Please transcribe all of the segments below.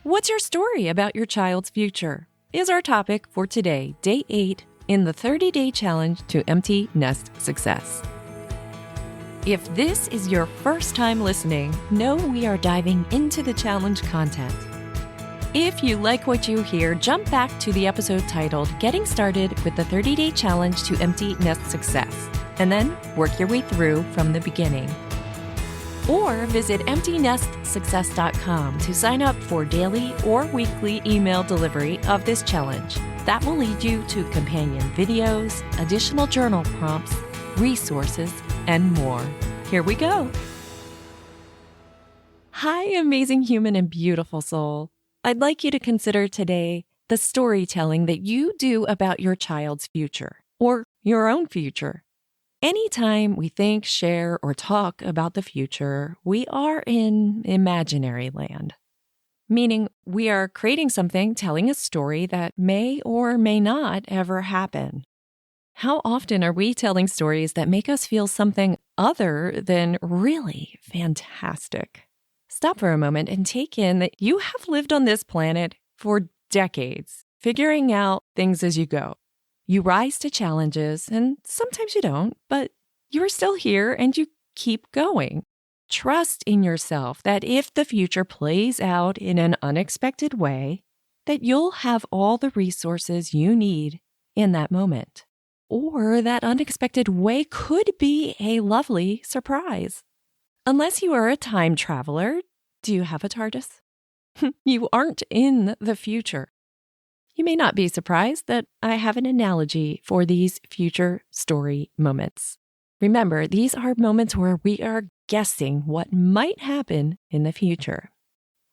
What's your story about your child's future? Is our topic for today, Day 8 in the 30-Day Challenge to Empty Nest Success. If this is your first time listening, know we are diving into the challenge content. If you like what you hear, jump back to the episode titled Getting Started with the 30-Day Challenge to Empty Nest Success, and then work your way through from the beginning. Or visit EmptyNestSuccess.com to sign up for daily or weekly email delivery of this challenge. That will lead you to companion videos, additional journal prompts, resources, and more. Here we go. Hi, amazing human and beautiful soul. I'd like you to consider today the storytelling that you do about your child's future or your own future. Anytime we think, share, or talk about the future, we are in imaginary land, meaning we are creating something, telling a story that may or may not ever happen. How often are we telling stories that make us feel something other than really fantastic? Stop for a moment and take in that you have lived on this planet for decades, figuring out things as you go. You rise to challenges, and sometimes you don't, but you are still here and you keep going. Trust in yourself that if the future plays out in an unexpected way, that you'll have all the resources you need in that moment. Or that unexpected way could be a lovely surprise. Unless you are a time traveler, do you have a TARDIS? You aren't in the future. You may not be surprised that I have an analogy for these future story moments. Remember, these are moments where we are guessing what might happen in the future.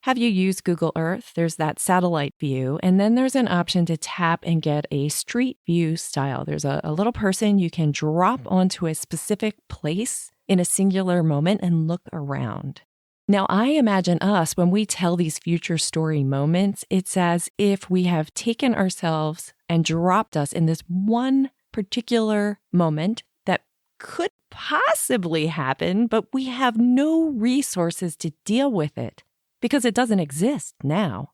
Have you used Google Earth? There's that satellite view, and then there's an option to tap and get a street view style. There's a little person you can drop onto a specific place in a singular moment and look around. Now, I imagine us, when we tell these future story moments, it's as if we have taken ourselves and dropped us in this one particular moment that could possibly happen, but we have no resources to deal with it because it doesn't exist now.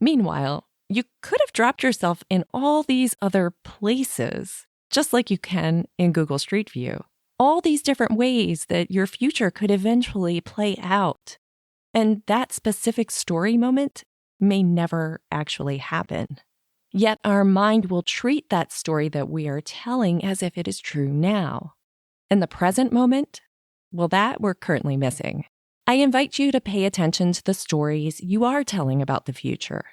Meanwhile, you could have dropped yourself in all these other places, just like you can in Google Street View. All these different ways that your future could eventually play out. And that specific story moment may never actually happen. Yet our mind will treat that story that we are telling as if it is true now. And the present moment, well, that we're currently missing. I invite you to pay attention to the stories you are telling about the future,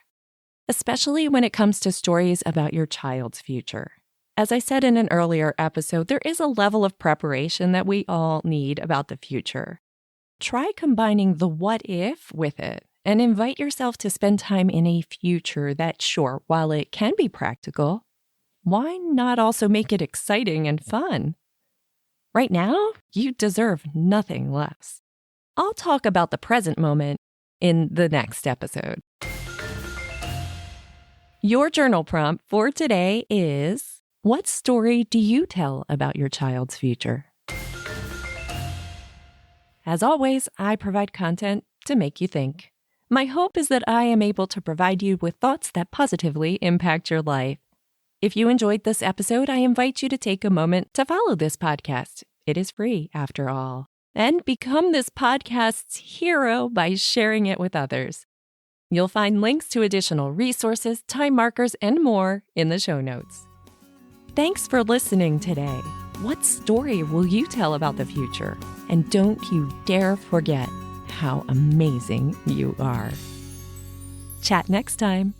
especially when it comes to stories about your child's future. As I said in an earlier episode, there is a level of preparation that we all need about the future. Try combining the what if with it and invite yourself to spend time in a future that, sure, while it can be practical, why not also make it exciting and fun? Right now, you deserve nothing less. I'll talk about the present moment in the next episode. Your journal prompt for today is: what story do you tell about your child's future? As always, I provide content to make you think. My hope is that I am able to provide you with thoughts that positively impact your life. If you enjoyed this episode, I invite you to take a moment to follow this podcast. It is free, after all. And become this podcast's hero by sharing it with others. You'll find links to additional resources, time markers, and more in the show notes. Thanks for listening today. What story will you tell about the future? And don't you dare forget how amazing you are. Chat next time.